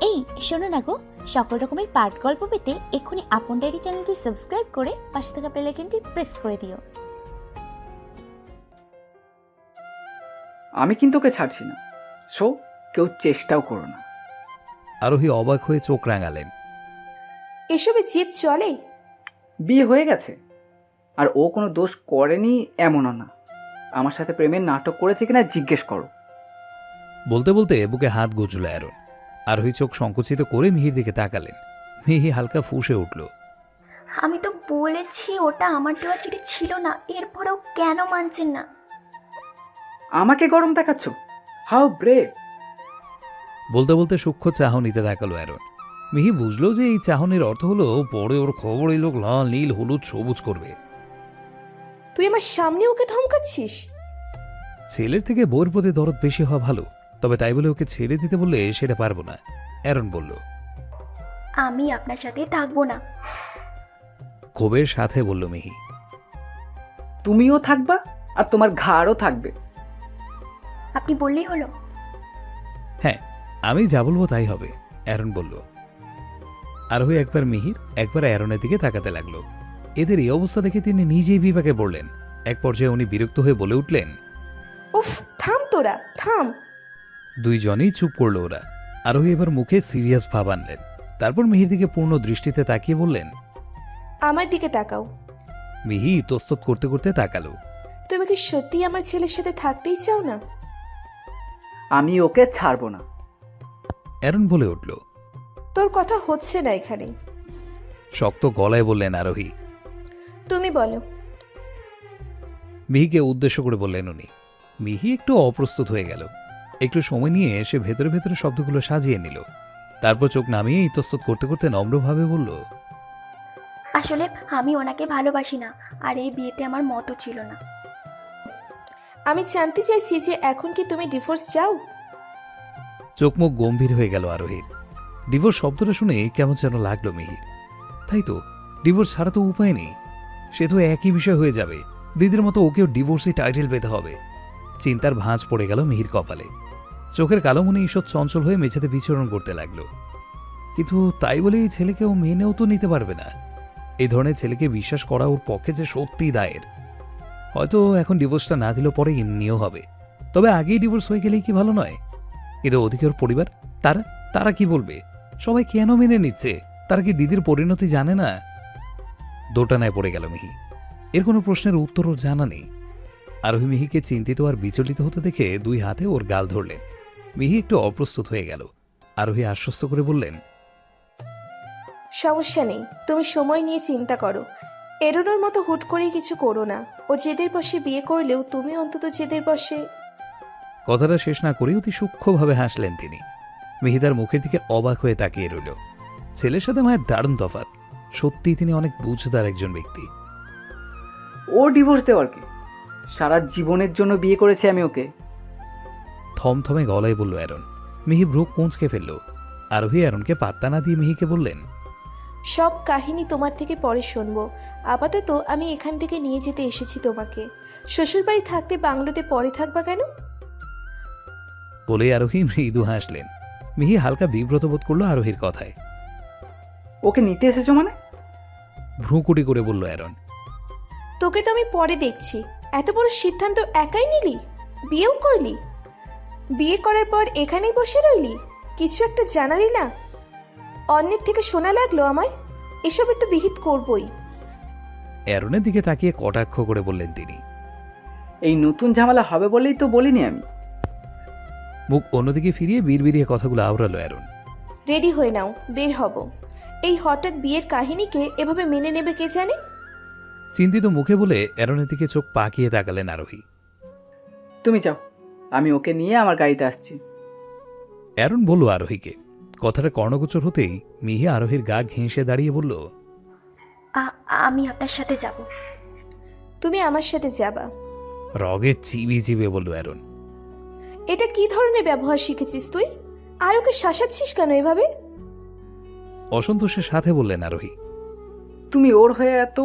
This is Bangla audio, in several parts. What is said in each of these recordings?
এই শোনো না গো, সকল রকমের পাঠ গল্প পেতে এক্ষুনি আপন ডায়েরি চ্যানেলটি সাবস্ক্রাইব করে পাশে থাকা বেল আইকনটি প্রেস করে দিও। আমি কিন্তু ওকে ছাড়ছি না, সো কেউ চেষ্টাও করো না। আরোহী অবাক হয়ে চোখ রাঙালেন। এসবে জিদ চলে? বিয়ে হয়ে গেছে, আর ও কোনো দোষ করেনি এমনও না। আমার সাথে প্রেমের নাটক করেছে কিনা জিজ্ঞেস করো। বলতে বলতে বুকে হাত গুজল অ্যারন। আরোহী চোখ সংকুচিত করে মিহির দিকে তাকালেন। মিহি হালকা ফুঁসে উঠল। আমি তো বলেছি ওটা আমার দেওয়া চিঠি ছিল না, এরপরেও কেন মানছেন না? আমাকে গরম দেখাচ্ছ? How brave! বলতে বলতে সূক্ষ্ম চাহনিতে তাকালো অ্যারন। মিহি বুঝলো যে এই চাহনির অর্থ হলো পরে ওর খবর এই লোক লাল নীল হলুদ সবুজ করবে। তুই আমার সামনে ওকে ধমকাচ্ছিস? ছেলের থেকে বউর প্রতি দরদ বেশি হওয়া ভালো, তবে তাই বলে ওকে ছেড়ে দিতে বললে সেটা পারবো না। অ্যারন বলল। আমি আপনার সাথে থাকবো না। ক্ষোভের সাথে বলল মিহি। তুমিও থাকবা আর তোমার ঘাড়ও থাকবে। আপনি বললেই হলো। হ্যাঁ, আমি যা বলবো তাই হবে, অ্যারন বলল। আরোহী একবার মিহির একবার অ্যারনের দিকে তাকাতে লাগলো। এদের এই অবস্থা দেখে তিনি নিজেই বিপাকে পড়লেন। এক পর্যায়ে উনি বিরক্ত হয়ে বলে উঠলেন, উফ, থাম তোরা, থাম। দুইজনেই চুপ করলো ওরা। আরোহী এবার মুখে সিরিয়াস ভাব আনলেন। তারপর মিহির দিকে পূর্ণ দৃষ্টিতে তাকিয়ে বললেন, আমার দিকে তাকাও। মিহি ইতস্তত করতে করতে তাকালো। তুমি কি সত্যি আমার ছেলের সাথে থাকতেই চাও না? আমি ওকে ছাড়বো না। অ্যারন বলে উঠল। তোর কথা হচ্ছে না এখানে। শক্ত গলায় বললেন আরোহী। তুমি বলো। মিহিকে উদ্দেশ্য করে বললেন উনি। মিহি একটু অপ্রস্তুত হয়ে গেল। একটু সময় নিয়ে সে ভেতরে ভেতরে শব্দগুলো সাজিয়ে নিল। তারপর চোখ নামিয়ে ইতস্তত করতে করতে নম্রভাবে বলল, আসলে আমি ওনাকে ভালোবাসি না, আর এই বিয়েতে আমার মতও ছিল না। আমি জানতে চাইছি যে এখন কি তুমি ডিভোর্স চাও? চোখ মুখ গম্ভীর হয়ে গেল আরোহীর। ডিভোর্স শব্দটা শুনে কেমন যেন লাগলো মিহির। তাই তো, ডিভোর্স ছাড়া তো উপায় নেই। সে তো একই বিষয় হয়ে যাবে। দিদির মতো ওকেও ডিভোর্সই টাইটেল পেতে হবে। চিন্তার ভাঁজ পড়ে গেল মিহির কপালে। চোখের কালো মনে ঈষৎ চঞ্চল হয়ে মেঝেতে বিচরণ করতে লাগলো। কিন্তু তাই বলে এই ছেলেকে ও মেনেও তো নিতে পারবে না। এই ধরনের ছেলেকে বিশ্বাস করা ওর পক্ষে যে সত্যিই দায়ের। হয়তো এখন ডিভোর্সটা না দিলেও পরে এমনিও হবে, তবে আগেই ডিভোর্স হয়ে গেলেই কি ভালো নয়? কিন্তু ওদিকে ওর পরিবার, তারা কি বলবে? সবাই কেন মেনে নিচ্ছে? তারা কি দিদির পরিণতি জানে না? দোটানায় পড়ে গেল মিহি। এর কোনো প্রশ্নের উত্তর ওর জানা নেই। আরোহী মিহিকে চিন্তিত আর বিচলিত হতে দেখে দুই হাতে ওর গাল ধরলেন। মিহি একটু অপ্রস্তুত হয়ে গেল। আরোহী আশ্বস্ত করে বললেন, সমস্যা নেই, তুমি সময় নিয়ে চিন্তা করো। এরোনোর মতো হুট করেই কিছু করো না। ও জেদের বশে বিয়ে করলেও তুমি অন্তত জেদের বশে। কথাটা শেষ না করে অতি সূক্ষ্মভাবে হাসলেন তিনি। মিহিদার মুখের দিকে অবাক হয়ে তাকিয়ে রইল। ছেলের সাথে মায়ের দারুণ তফাৎ। সত্যিই তিনি অনেক বুঝদার একজন ব্যক্তি। ও ডিভোর্স দেওয়ার কি? সারা জীবনের জন্য বিয়ে করেছি আমি ওকে। থমথমে গলায় বলল অ্যারন। মিহি ভ্রু কুঁচকে ফেলল। আরোহী অ্যারনকে পাত্তা না দিয়ে মিহিকে বললেন, সব কাহিনী তোমার থেকে পরে শুনবো। আপাতত আমি এখান থেকে নিয়ে যেতে এসেছি তোমাকে। শ্বশুরবাড়ি থাকতে বাংলোতে পরে থাকবা কেন? বলে আরোহী মৃদু হাসলেন। মিহি হালকা বিব্রত বোধ করল আরোহীর কথায়। ওকে নিতে এসেছো মানে? ভ্রুকুটি করে বলল অ্যারন। তোকে তো আমি পরে দেখছি। এত বড় সিদ্ধান্ত একাই নিলি? বিয়েও করলি? বিয়ে করার পর এখানেই বসে রইলি? কিছু একটা জানালি না? অন্যের থেকে শোনা লাগলো আমায়। এসবের তো বিহিত করবই। অ্যারনের দিকে তাকিয়ে কটাক্ষ করে বললেন তিনি। এই নতুন ঝামেলা হবে বলেই তো বলিনি আমি। মুখ অন্যদিকে ফিরিয়ে বিড়বিড়িয়ে কথাগুলো আওড়ালো অ্যারন। রেডি হয়ে নাও, বের হব। এই হঠাৎ বিয়ের কাহিনীকে এভাবে মেনে নেবে কে জানে? চিন্তিত মুখে বলে অ্যারনের দিকে চোখ পাকিয়ে তাকালেন আরোহী। তুমি যাও, আমি ওকে নিয়ে আমার গাড়িতে আসছি। অ্যারন বলল আরোহীকে। কথাটা কর্ণগোচর হতেই মিহি আরোহীর গা ঘেঁষে দাঁড়িয়ে বলল, আমি আপনার সাথে যাব। তুমি আমার সাথে যাবা? রগে চিবি চিবে বলল অ্যারন। এটা কি ধরনের ব্যবহার শিখেছিস তুই? আর ওকে শাসাচ্ছিস কেন এভাবে? অসন্তোষের সাথে বললেন আরোহী। তুমি ওর হয়ে এত...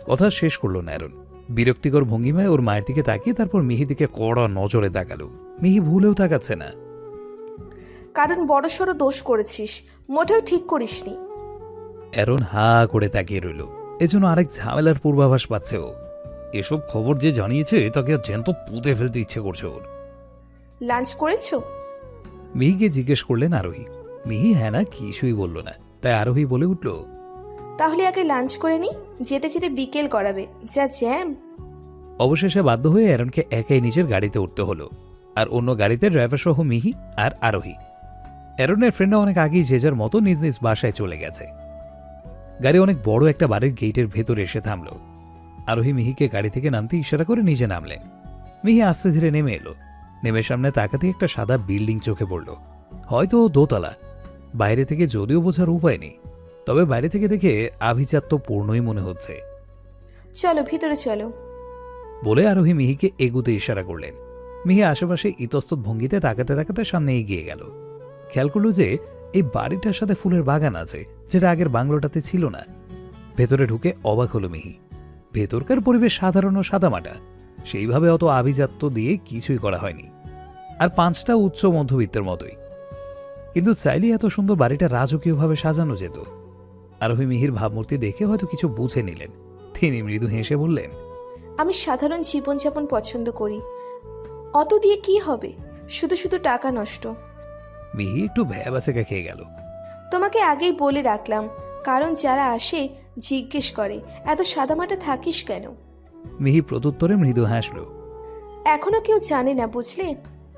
কথা শেষ করল না অ্যারন। বিরক্তিকর ভঙ্গিমায় ওর মায়ের দিকে তাকিয়ে তারপর মিহির দিকে কড়া নজরে তাকালো। মিহি ভুলেও তাকাচ্ছে না। কারণ বড়সড় দোষ করেছিস, মোটেও ঠিক করিসনি। অ্যারন হা করে তাকিয়ে রইল। এজন্য আরেক ঝামেলার পূর্বাভাস পাচ্ছে ও। এসব খবর যে জানিয়েছে তাকে জ্যান্ত পুঁতে ফেলতে ইচ্ছে করছে ওর। লাঞ্চ করেছো? মিহিকে জিজ্ঞেস করলেন আরোহী। মিহি হ্যাঁ না কিছুই বলল না। তাই আরোহী বলে উঠল, তাহলে আগে লাঞ্চ করে নি, যেতে যেতে বিকেল করাবে, যা জ্যাম। অবশেষে বাধ্য হয়ে অ্যারনকে একাই নিজের গাড়িতে উঠতে হলো, আর অন্য গাড়িতে ড্রাইভার সহ মিহি আর আরোহী। অ্যারনের ফ্রেন্ডরা অনেক আগেই যে যার মতো নিজ নিজ বাসায় চলে গেছে। গাড়ি অনেক বড় একটা বাড়ির গেটের ভেতরে এসে থামল। আরোহী মিহিকে গাড়ি থেকে নামতে ইশারা করে নিজে নামলেন। মিহি আস্তে ধীরে নেমে এলো। নেমে সামনে তাকাতে একটা সাদা বিল্ডিং চোখে পড়ল। হয়তো দোতলা। বাইরে থেকে যদিও বোঝার উপায় নেই, তবে বাইরে থেকে দেখে আভিজাত্য পূর্ণই মনে হচ্ছে। চলো ভিতরে চলো। বলে আরোহী মিহিকে এগুতে ইশারা করলেন। মিহি আশেপাশে ইতস্তত ভঙ্গিতে তাকাতে তাকাতে সামনে এগিয়ে গেল। খেয়াল করল যে এই বাড়িটার সাথে ফুলের বাগান আছে, যেটা আগের বাংলোটাতে ছিল না। ভেতরে ঢুকে অবাক হলো মিহি। ভেতরকার পরিবেশ সাধারণ ও সাদামাটা, সেইভাবে অত আভিজাত্য দিয়ে কিছুই করা হয়নি। আর পাঁচটা উচ্চ মধ্যবিত্তের মতোই। কিন্তু চাইলে এত সুন্দর বাড়িটা রাজকীয়ভাবে সাজানো যেত। আরোহী মিহির ভাবমূর্তি দেখে হয়তো কিছু বুঝে নিলেন। তিনি মৃদু হেসে বললেন, আমি সাধারণ জীবনযাপন পছন্দ করি, অত দিয়ে কি হবে, শুধু শুধু টাকা নষ্ট। মিহি একটু ভ্যাবাচেকা খেয়ে গেল। তোমাকে আগেই বলে রাখলাম, কারণ যারা আসে জিজ্ঞেস করে এত সাদামাটা থাকিস কেন। মিহি প্রত্যুত্তরে মৃদু হাসল। এখনো কেউ জানে না, বুঝলে।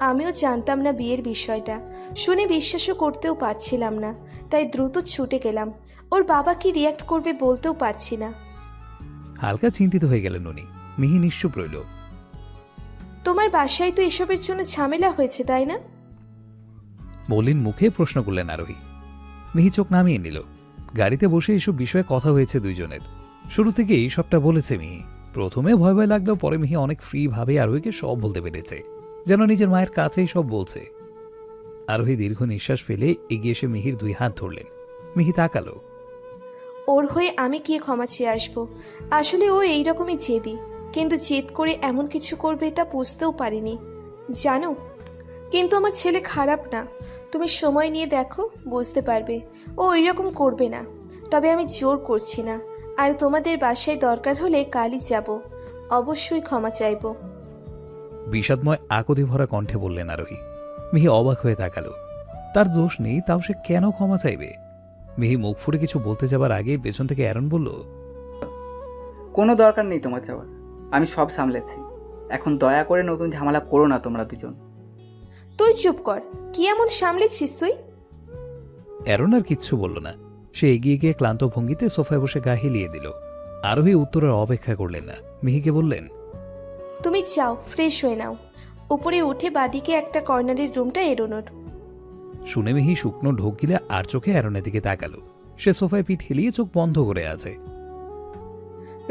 আমিও জানতাম না বিয়ের বিষয়টা, শুনে বিশ্বাসও করতেও পারছিলাম না, তাই দ্রুত ছুটে গেলাম। ওর বাবা কি রিয়াক্ট করবে বলতেও পারছি না। হালকা চিন্তিত হয়ে গেলেন উনি। মিহি নিশ্চুপ রইল। তোমার বাসায় তো এসবের জন্য ঝামেলা হয়েছে, তাই না? মলিন মুখে প্রশ্ন করলেন আরোহী। মিহি চোখ নামিয়ে নিল। গাড়িতে বসে এসব বিষয়ে কথা হয়েছে দুইজনের। শুরু থেকেই সবটা বলেছে মিহি। প্রথমে ভয় ভয় লাগলেও পরে মিহি অনেক ফ্রি ভাবে আরোহীকে সব বলতে পেরেছে, যেন নিজের মায়ের কাছেই সব বলছে। আরোহী দীর্ঘ নিঃশ্বাস ফেলে এগিয়ে এসে মিহির 2 হাত ধরলেন। মিহি তাকালো। ওর হয়ে আমি কি ক্ষমা চেয়ে আসবো? আসলে ও এইরকমই জেদি, কিন্তু জেদ করে এমন কিছু করবে তা বুঝতেও পারিনি, জানো। কিন্তু আমার ছেলে খারাপ না, তুমি সময় নিয়ে দেখো, বুঝতে পারবে ও ওইরকম করবে না। তবে আমি জোর করছি না, আর তোমাদের বাসায় দরকার হলে কালই যাব, অবশ্যই ক্ষমা চাইব। বিষাদময় আকতি ভরা কণ্ঠে বললেন আরোহী। মিহি অবাক হয়ে তাকালো। তার দোষ নেই, তাও সে কেন ক্ষমা চাইবে? মিহি মুখ ফুটে কিছু বলতে যাবার আগে পেছন থেকে অ্যারন বলল, কোনো দরকার নেই তোমার যাওয়ার, আমি সব সামলেছি। এখন দয়া করে নতুন ঝামেলা করো না তোমরা দুজন। তুই চুপ কর, কি এমন সামলেছিস তুই? অ্যারন আর কিচ্ছু বলল না। সে এগিয়ে গিয়ে ক্লান্ত ভঙ্গিতে সোফায় বসে গা হেলিয়ে দিল। আরোহী উত্তরের অপেক্ষা করলেন না। মিহিকে বললেন, তুমি যাও, ফ্রেশ হয়ে নাও। উপরে উঠে বাদিকে একটা কর্নারের রুমটা এড়োনোর। শুনে মিহি শুকনো ঢোক গিলে আর চোখে অ্যারনের দিকে তাকালো। সে সোফায় পিঠ হেলিয়ে চোখ বন্ধ করে আছে।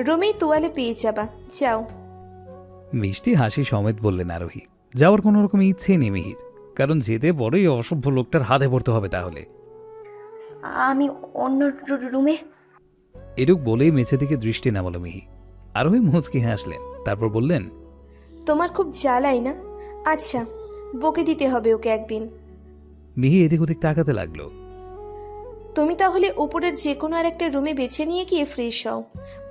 রুমেই তোয়ালে পেয়ে যাবা, যাও। মিষ্টি হাসি সমেত বললেন আরোহী। যাওয়ার কোনো রকম ইচ্ছে নেই মিহির, কারণ যেতে বড়ই অসভ্য লোকটার হাতে পড়তে হবে তাহলে। আমি অন্য রুমে। এরূপ বলেই মেঝে দিকে দৃষ্টি নামালো মিহি। আরোহী মুচকি হাসলেন, তারপর বললেন, তোমার খুব জ্বালাই না? আচ্ছা, বকে দিতে হবে ওকে একদিন। মিহি এদিক ওদিক তাকাতে লাগলো। তুমি তাহলে উপরের যে কোনো আর একটা রুমে বেছে নিয়ে গিয়ে ফ্রেশ হও।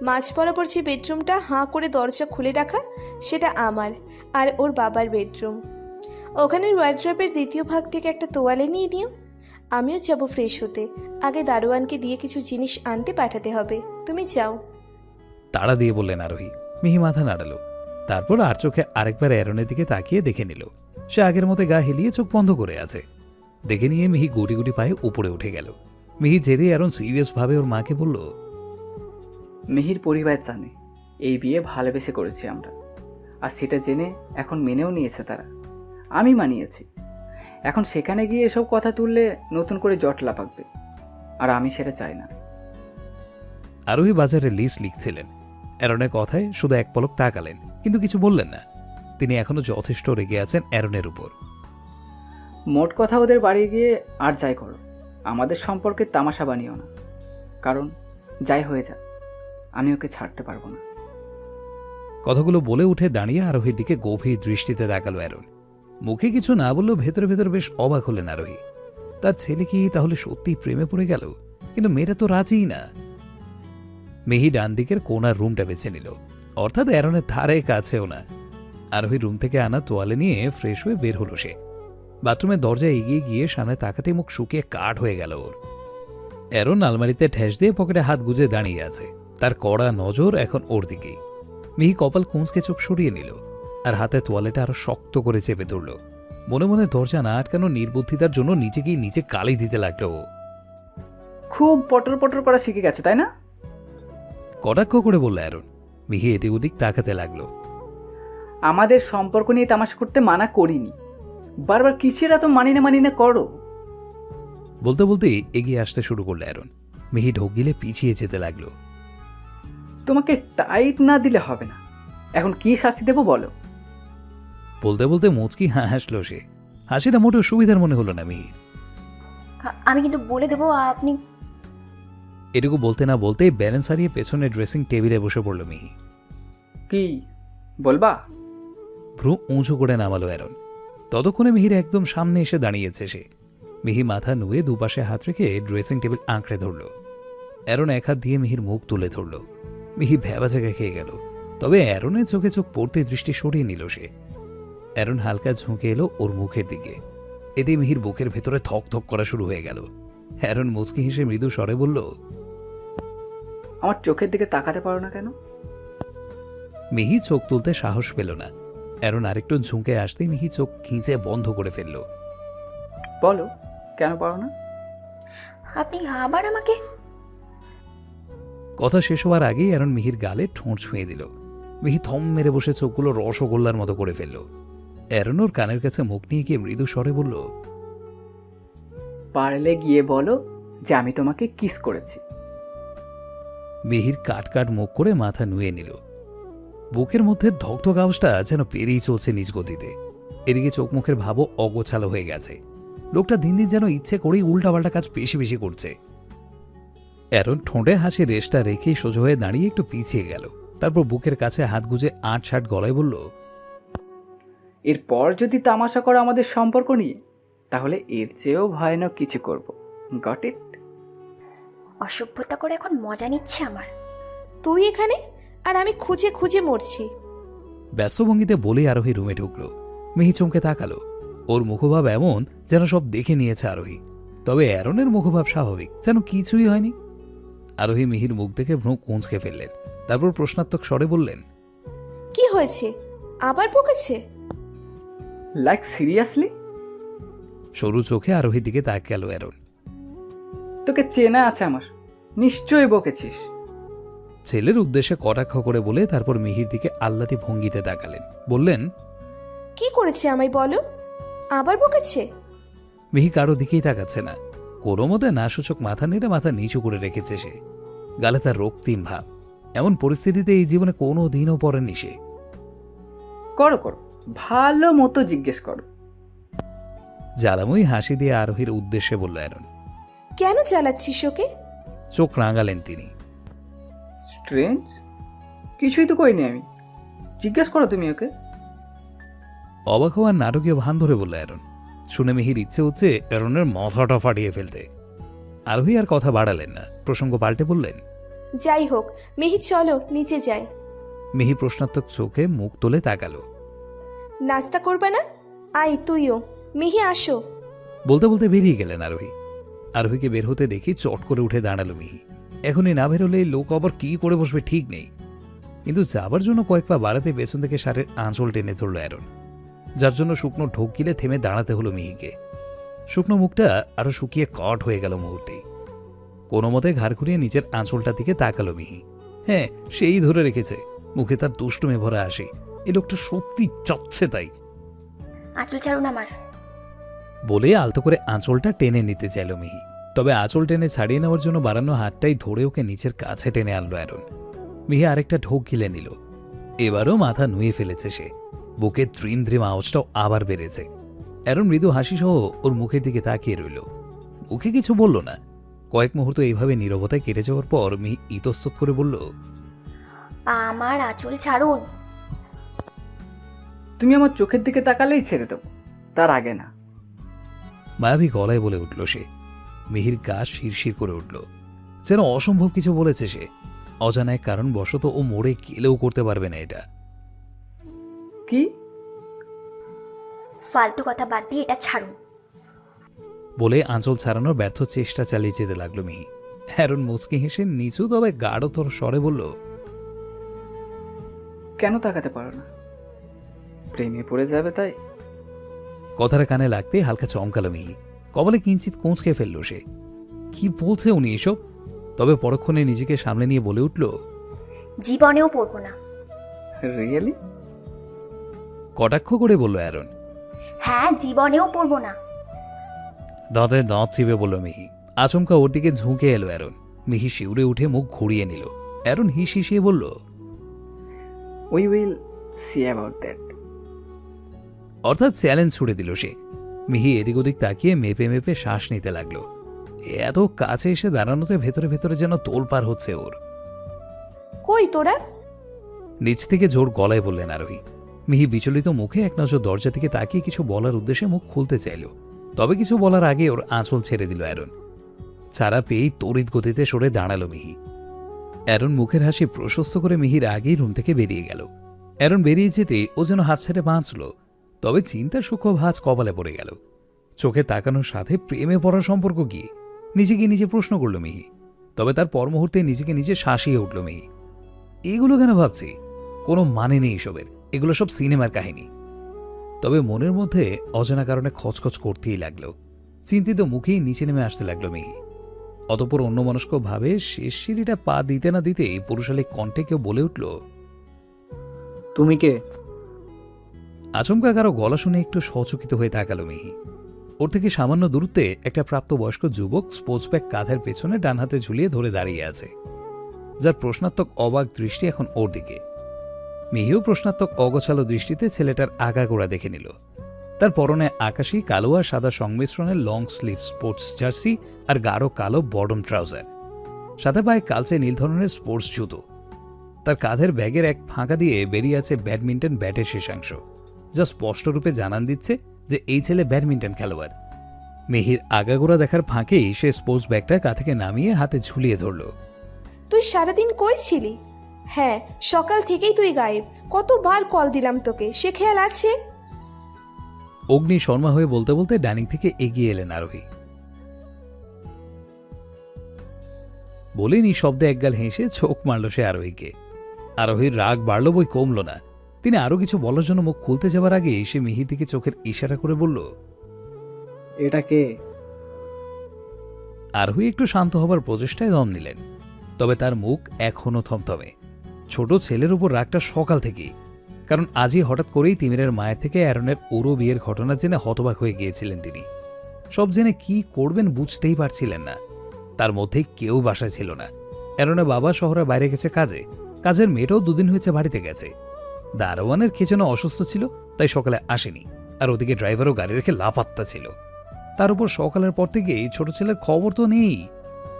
মাঝ বরাবর যে বেডরুমটা হাঁ করে দরজা খুলে রাখা, সেটা আমার আর ওর বাবার বেডরুম। ওখানের ওয়ার্ড্রপের দ্বিতীয় ভাগ থেকে একটা তোয়ালে নিয়ে নিও। আমিও যাব ফ্রেশ হতে, আগে দারোয়ানকে দিয়ে কিছু জিনিস আনতে পাঠাতে হবে। তুমি যাও। তাড়া দিয়ে বললেন আরোহী। মিহি মাথা নাড়ালো। তারপর আর চোখে আরেকবার অ্যারনের দিকে তাকিয়ে দেখে নিল। সে আগের মতো গা হেলিয়ে চোখ বন্ধ করে আছে। দেখে নিয়ে মিহি গুটি গুটি পায়ে উপরে উঠে গেল। মিহি যেতে অ্যারন সিরিয়াস ভাবে ওর মাকে বলল, মিহির পরিবার জানে এই বিয়ে ভালোবেসে করেছি আমরা, আর সেটা জেনে এখন মেনেও নিয়েছে তারা। আমি মানিয়েছি। এখন সেখানে গিয়ে এসব কথা তুললে নতুন করে জটলা পাকবে, আর আমি সেটা চাই না। আরোহী বাজারে লিস্ট লিখছিলেন। অ্যারনের কথায় শুধু এক পলক তাকালেন, কিন্তু কিছু বললেন না। তিনি এখনো যথেষ্ট রেগে আছেন অ্যারনের উপর। মোট কথা ওদের বাড়ি গিয়ে আর যাই করো, আমাদের সম্পর্কে তামাশা বানিও না, কারণ যাই হয়ে যাক আমি ওকে ছাড়তে পারবো না। কথাগুলো বলে উঠে দাঁড়িয়ে আরোহীর দিকে গভীর দৃষ্টিতে তাকালো অ্যারন। মুখে কিছু না বললেও ভেতরে ভেতরে বেশ অবাক হলেন আরোহী। তার ছেলে কি তাহলে সত্যি প্রেমে পড়ে গেল? কিন্তু মেয়েটা তো রাজিই না। মেহি ডান দিকের কোনার রুমটা বেছে নিল, অর্থাৎ অ্যারনের ধারে কাছেও না। আরোহী রুম থেকে আনা তোয়ালে নিয়ে ফ্রেশ হয়ে বের হলো সে। বাথরুমের দরজায় এগিয়ে গিয়ে সামনে তাকাতে মুখ শুকিয়ে কাঠ হয়ে গেল ওর। অ্যারন আলমারিতে ঠেস দিয়ে পকেটে হাত গুজে দাঁড়িয়ে আছে, তার কড়া নজর এখন ওর দিকেই। মিহি কপাল কুঁচকে চোখ সরিয়ে নিল আর হাতে তোয়ালেটা আরো শক্ত করে চেপে ধরল। মনে মনে দরজা না আটকানো নির্বুদ্ধিতার জন্য নিজেকেই নিচে কালি দিতে লাগলো ও। খুব পটর পটর করা শিখে গেছে তাই না? কটাক্ষ করে বলল অ্যারন। মিহি এদিক ওদিক তাকাতে লাগলো। আমাদের সম্পর্ক নিয়ে তামাশা করতে মানা করিনি, বারবার কিসের এত মানি না করো? বলতে বলতেই এগিয়ে আসতে শুরু করলো অ্যারন। মিহি ঢোক গিলে পিছিয়ে যেতে লাগলো। তোমাকে টাইট না দিলে হবে না, এখন কি শাস্তি দেবো বলো? বলতে বলতে মুচকি হাসলো সে। হাসিটা মোটেও সুবিধার মনে হলো না মিহির। আমি কিন্তু বলে দেবো আপনি। এটুকু বলতে না বলতেই ব্যালেন্স হারিয়ে পেছনে ড্রেসিং টেবিলে বসে পড়ল মিহি। কি বলবা? ভ্রু উঁচু করে নামালো অ্যারন। ততক্ষণে মিহির একদম সামনে এসে দাঁড়িয়েছে সে। মিহি মাথা নুয়ে দুপাশে হাত রেখে ড্রেসিং টেবিল আঁকড়ে ধরল। অ্যারন এক হাত দিয়ে মিহির মুখ তুলে ধরল। মিহি ভ্যাবা জায়গা খেয়ে গেল, তবে অ্যারনের চোখে চোখ পড়তে দৃষ্টি সরিয়ে নিল সে। অ্যারন হালকা ঝুঁকে এলো ওর মুখের দিকে। এতে মিহির বুকের ভেতরে থক থক করা শুরু হয়ে গেল। অ্যারন মুচকি হেসে মৃদু স্বরে বলল, আমার চোখের দিকে তাকাতে পারো না কেন? মিহি চোখ তুলতে সাহস পেল না। অ্যারন আরেকটু ঝুঁকে আসতেই মিহি চোখ খিঁচে বন্ধ করে ফেলল। বলো কেন পারো না? আপনি আবার আমাকে। কথা শেষ হওয়ার আগেই অ্যারন মিহির গালে ঠোঁট ছুঁয়ে দিল। মিহি থম মেরে বসে চোখগুলো রসগোল্লার মতো করে ফেলল। অ্যারন ওর কানের কাছে মুখ নিয়ে গিয়ে মৃদু স্বরে বলল, পারলে গিয়ে বলো যে আমি তোমাকে কিস করেছি। মিহির কাট কাট মুখ করে মাথা নুয়ে নিল। বুকের মধ্যে ধকধক আওয়াজটা যেন পেরিয়ে চলছে নিজ গতিতে। এদিকে চোখ মুখের ভাবও অগোছালো হয়ে গেছে। লোকটা দিন দিন যেন ইচ্ছে করেই উল্টাপাল্টা কাজ বেশি বেশি করছে। অ্যারন ঠোঁটে হাসি রেশটা রেখেই সোজা হয়ে দাঁড়িয়ে একটু পিছিয়ে গেল। তারপর বুকের কাছে হাত গুজে আট ষাট গলায় বলল, এরপর যদি তামাশা করো আমাদের সম্পর্ক নিয়ে, তাহলে এর চেয়েও ভয়ানক কিছু করব। Got it? অসভ্যতা করে এখন মজা নিচ্ছে আমার। তুই এখানে আর আমি খুঁজে খুঁজে মরছি। ব্যস্ত ভঙ্গিতে বলেই আরোহী রুমে ঢুকল। মিহি চমকে তাকালো। ওর মুখভাব এমন যেন সব দেখে নিয়েছে আরোহী, তবে অ্যারনের মুখভাব স্বাভাবিক, যেন কিছুই হয়নি। আরোহী মিহির মুখ দেখে ভ্রু কুঁচকে ফেললেন। তারপর প্রশ্নাত্মক স্বরে বললেন, কি হয়েছে? আবার বকেছে? Like seriously? সরু চোখে আরোহীর দিকে তাক গেল অ্যারন। তোকে চেনা আছে আমার, নিশ্চয়ই বকেছিস। ছেলের উদ্দেশ্যে কটাক্ষ করে বলে তারপর মিহির দিকে আহ্লাদি ভঙ্গিতে তাকালেন। বললেন, কি করেছে আমায় বলো? আবার বকেছে? মিহি কারো দিকেই তাকাচ্ছে না। কোনো মতে না সূচক মাথা নেড়ে মাথা নিচু করে রেখেছে সে। গালে তার রক্তিম ভাব। এমন পরিস্থিতিতে এই জীবনে কোনো দিনও পড়েনি সে। করো করো, ভালো মতো জিজ্ঞেস করো। জ্বালাময়ী হাসি দিয়ে আরোহীর উদ্দেশ্যে বলল অ্যারন। কেন জ্বালাচ্ছিস ওকে? চোখ রাঙালেন তিনি। স্ট্রেঞ্জ, কিছুই তো করিনি আমি, জিজ্ঞেস করো তুমি ওকে। অবাক হওয়ার নাটকীয় ভান ধরে বলল অ্যারন। শুনে মিহির ইচ্ছে হচ্ছে অ্যারনের মাথাটা ফাটিয়ে ফেলতে। আরোহী আর কথা বাড়ালেন না, প্রসঙ্গ পাল্টে বললেন, যাই হোক মেহি, চলো নিচে যাই। মিহি প্রশ্নাত্মক চোখে মুখ তুলে তাকালো। নাস্তা করবে না? আয় তুইও। মিহি আসো। বলতে বলতে বেরিয়ে গেলেন আরোহী। আরোহীকে বের হতে দেখি চট করে উঠে দাঁড়ালো মিহি। এখনই না বেরোলে লোক আবার কি করে বসবে ঠিক নেই। কিন্তু যাবার জন্য কয়েক পা বাড়াতে পেছন থেকে শাড়ির আঁচল টেনে ধরল অ্যারন, যার জন্য শুকনো ঢোক গিলে থেমে দাঁড়াতে হলো মিহিকে। শুকনো মুখটা আরো শুকিয়ে কট হয়ে গেল মুহূর্তেই। কোনো মতে ঘাড় ঘুরিয়ে নিচের আঁচলটার দিকে তাকালো মিহি। হ্যাঁ, সেই ধরে রেখেছে। মুখে তার দুষ্টুমে ভরা আসে। এই লোকটা সত্যি চাচ্ছে তাই। আঁচল ছাড়ুন আমার। বলে আলতো করে আঁচলটা টেনে নিতে চাইল মিহি। তবে আঁচল টেনে ছাড়িয়ে নেওয়ার জন্য বাড়ানো হাতটাই ধরে ওকে নিচের কাছে টেনে আনলো অ্যারন। মিহি আরেকটা ঢোক গিলে নিল। এবারও মাথা নুয়ে ফেলেছে সে। বুকে ধ্রিম ধ্রিম আওয়াজটাও আবার বেড়েছে। অ্যারন মৃদু হাসি সহ ওর মুখের দিকে তাকিয়ে রইল। মুখে কিছু বলল না। কয়েক মুহূর্ত এইভাবে নীরবতায় কেটে যাওয়ার পর মিহি ইতস্তত করে বলল, আমার আঁচল ছাড়ুন। তুমি আমার চোখের দিকে তাকালেই ছেড়ে দেবো, তার আগে না। মায়াবী গলায় বলে উঠল সে। মিহির গা শিরশির করে উঠল, যেন অসম্ভব কিছু বলেছে সে। অজানা এক কারণবশত ও মরে গেলেও করতে পারবে না এটা। কি? ফালতু কথা বাদ দিয়ে এটা ছাড়ুন। বলে আঁচল ছাড়ানোর ব্যর্থ চেষ্টা চালিয়ে যেতে লাগলো মিহি। অ্যারন মুচকি হেসে নিচু তবে গাঢ়তর স্বরে বলল, কেন তাকাতে পারো না? প্রেমে পড়ে যাবে তাই? কথাটা কানে লাগতেই হালকা চমকালো মিহি। কপালে কিঞ্চিত কোঁচকে ফেলল সে। কি বলছে উনি এসব? তবে পরক্ষণে নিজেকে সামলে নিয়ে বলে উঠল, জীবনেও পড়বো না। রিয়েলি? কটাক্ষ করে বলল অ্যারন। হ্যাঁ, জীবনেও পড়বো না। দাঁতে দাঁত চিপে বলল মিহি। আচমকা ওর দিকে ঝুঁকে এলো অ্যারন। মিহি শিউরে উঠে মুখ ঘুরিয়ে নিল। অ্যারন হিস হিসিয়ে বলল, we will see about that. অর্থাৎ চ্যালেঞ্জ ছুড়ে দিল সে। মিহি এদিক ওদিক তাকিয়ে মেপে মেপে শ্বাস নিতে লাগলো। এত কাছে এসে দাঁড়ানোতে ভেতরে ভেতরে যেন তোলপাড় হচ্ছে ওর। কই তোরা? নিচ থেকে জোর গলায় বললেন আরোহী। মিহি বিচলিত মুখে এক নজর দরজা থেকে তাকিয়ে কিছু বলার উদ্দেশ্যে মুখ খুলতে চাইল, তবে কিছু বলার আগে ওর আঁচল ছেড়ে দিল অ্যারন। ছাড়া পেয়েই তড়িৎ গতিতে সরে দাঁড়ালো মিহি। অ্যারন মুখের হাসি প্রশস্ত করে মিহির আগেই রুম থেকে বেরিয়ে গেল। অ্যারন বেরিয়ে যেতে ও যেন হাত ছেড়ে বাঁচল, তবে চিন্তার সূক্ষ্ম ভাঁজ কপালে পড়ে গেল। চোখে তাকানোর সাথে প্রেমে পড়ার সম্পর্ক কি? নিজেকে নিজে প্রশ্ন করল মিহি। তবে তার পর মুহূর্তে নিজেকে নিজে শাসিয়ে উঠল মিহি। এগুলো কেন ভাবছি? কোনো মানে নেই এসবের, এগুলো সব সিনেমার কাহিনী। তবে মনের মধ্যে অজানা কারণে খচখচ করতেই লাগলো। চিন্তিত মুখেই নিচে নেমে আসতে লাগলো মিহি। অতঃপর অন্যমনস্ক ভাবে শেষ সিঁড়িটা পা দিতে না দিতেই পুরুষালী কণ্ঠে কেউ বলে উঠল, তুমি কে? আচমকা কারো গলা শুনে একটু সচকিত হয়ে তাকালো মিহি। ওর থেকে সামান্য দূরত্বে একটা প্রাপ্তবয়স্ক যুবক স্পোর্টস ব্যাগ কাঁধের পেছনে ডান হাতে ঝুলিয়ে ধরে দাঁড়িয়ে আছে, যার প্রশ্নাত্মক অবাক দৃষ্টি এখন ওর দিকে। মিহিও প্রশ্নাত্মক অগোছালো দৃষ্টিতে ছেলেটার আগাগোড়া দেখে নিল। তার পরনে আকাশি কালো আর সাদা সংমিশ্রণের লং স্লিভ স্পোর্টস জার্সি আর গাঢ় কালো বটম ট্রাউজার, সাথে পায়ে কালচে নীল ধরনের স্পোর্টস জুতো। তার কাঁধের ব্যাগের এক ফাঁকা দিয়ে বেরিয়ে আছে ব্যাডমিন্টন ব্যাটের শেষাংশ, যা স্পষ্টরূপে জানান দিচ্ছে যে এই ছেলে ব্যাডমিন্টন খেলোয়াড়। মিহির আগাগোড়া দেখার ফাঁকেই সে স্পোর্টস ব্যাগটা গা থেকে নামিয়ে হাতে ঝুলিয়ে ধরল। তুই সারাদিন কই ছিলি? হ্যাঁ, সকাল থেকেই তুই গায়েব। কতবার কল দিলাম তোকে, সে খেয়াল আছে? অগ্নি শর্মা হয়ে বলতে বলতে ডাইনিং থেকে এগিয়ে এলেন আরোহী। বলে নিঃশব্দে একগাল হেসে চোখ মারল সে আরোহীকে। আরোহীর রাগ বাড়ল বই কমল না। তিনি আরো কিছু বলার জন্য মুখ খুলতে যাবার আগে সে মিহির দিকে চোখের ইশারা করে বলল, এটা কে? আরোহী একটু শান্ত হবার প্রচেষ্টায় দম নিলেন, তবে তার মুখ এখনো থমথমে। ছোট ছেলের উপর রাগটা সকাল থেকেই, কারণ আজই হঠাৎ করেই তিমিরের মায়ের থেকে অ্যারনের ওরও বিয়ের ঘটনা জেনে হতবাক হয়ে গিয়েছিলেন তিনি। সব জেনে কি করবেন বুঝতেই পারছিলেন না। তার মধ্যে কেউ বাসায় ছিল না। অ্যারনের বাবা শহরের বাইরে গেছে কাজে, কাজের মেয়েটাও দুদিন হয়েছে বাড়িতে গেছে। দারোয়ানের খেজনো অসুস্থ ছিল, তাই সকালে আসেনি। আর ওদিকে ড্রাইভারও গাড়ি রেখে লাপাত্তা ছিল। তার উপর সকালের পর থেকেই ছোট ছেলের খবর তো নেই,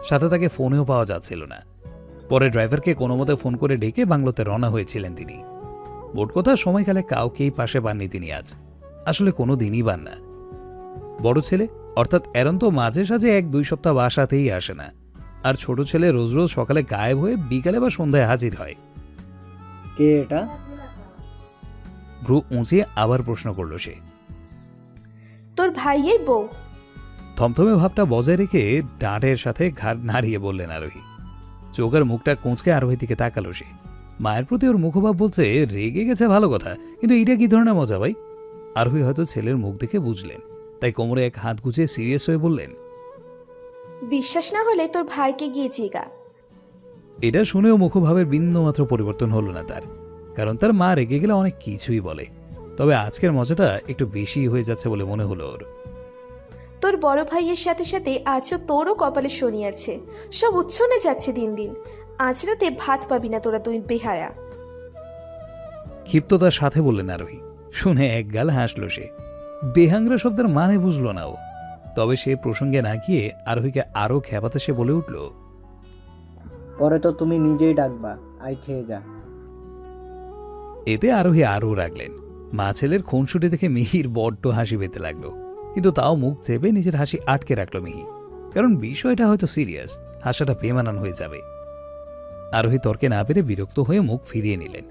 সাথে তাকে ফোনেও পাওয়া যাচ্ছিল না। পরে ড্রাইভারকে কোনো মতে ফোন করে ডেকে বাংলোতে রওনা হয়েছিলেন তিনি। মোট কথা সময়কালে কাউকেই পাশে পাননি তিনি আজ, আসলে কোনো দিনই পান না। বড় ছেলে অর্থাৎ অ্যারন তো মাঝে সাঝে 1-2 সপ্তাহ বাসাতেই আসে না, আর ছোট ছেলে রোজ রোজ সকালে গায়েব হয়ে বিকালে বা সন্ধ্যায় হাজির হয়। কে এটা? ভ্রু উঁচিয়ে আবার প্রশ্ন করল সে। তোর ভাইয়ের বউ। থমথমে ভাবটা বজায় রেখে ডাঁটের সাথে ঘাড় নাড়িয়ে বললেন আরোহী। চোখের মুখটা কুঁচকে আরোহীর দিকে তাকালো সে। মায়ের প্রতি ওর মুখভাব বলছে রেগে গেছে ভালো কথা, কিন্তু এটা কি ধরনের মজা ভাই? আরোহী হয়তো ছেলের মুখ দেখে বুঝলেন, তাই কোমরে এক হাত গুছিয়ে সিরিয়াস হয়ে বললেন, বিশ্বাস না হলে তোর ভাইকে গিয়ে জিগা। এটা শুনেও মুখভাবের বিন্দুমাত্র পরিবর্তন হলো না তার, কারণ তার মা রেগে গেলে অনেক কিছুই বলে। তবে আজকের মজাটা একটু বেশি হয়ে যাচ্ছে বলে মনে হলো ওর। তোর বড় ভাইয়ের সাথে সাথে আজও তোরও কপালে শনি আছে। সব উচ্ছনে যাচ্ছে দিন দিন। আজ রাতে ভাত পাবি না তোরা, তুই বেহায়া। ক্ষিপ্ততার সাথে বললেন আরোহী। শুনে এক গাল হাসল সে। বেহাংরা শব্দের মানে বুঝল না ও। তবে সে প্রসঙ্গে না গিয়ে আরোহীকে আরো খেপাতে সে বলে উঠল, পরে তো তুমি নিজেই ডাকবা, আই খেয়ে যা। এতে আরোহী আরও রাগলেন। মা ছেলের খুনসুটি দেখে মিহির বড্ড হাসি পেতে লাগলো, কিন্তু তাও মুখ চেপে নিজের হাসি আটকে রাখলো মিহি, কারণ বিষয়টা হয়তো সিরিয়াস, হাসাটা বেমানান হয়ে যাবে। আরোহী তর্কে না পেরে বিরক্ত হয়ে মুখ ফিরিয়ে নিলেন।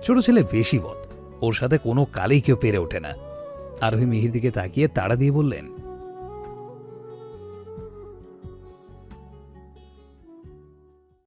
ছোট ছেলে বেশি বদ, ওর সাথে কোনো কালেই কেউ পেরে ওঠে না। আরোহী মিহির দিকে তাকিয়ে তাড়া দিয়ে বললেন,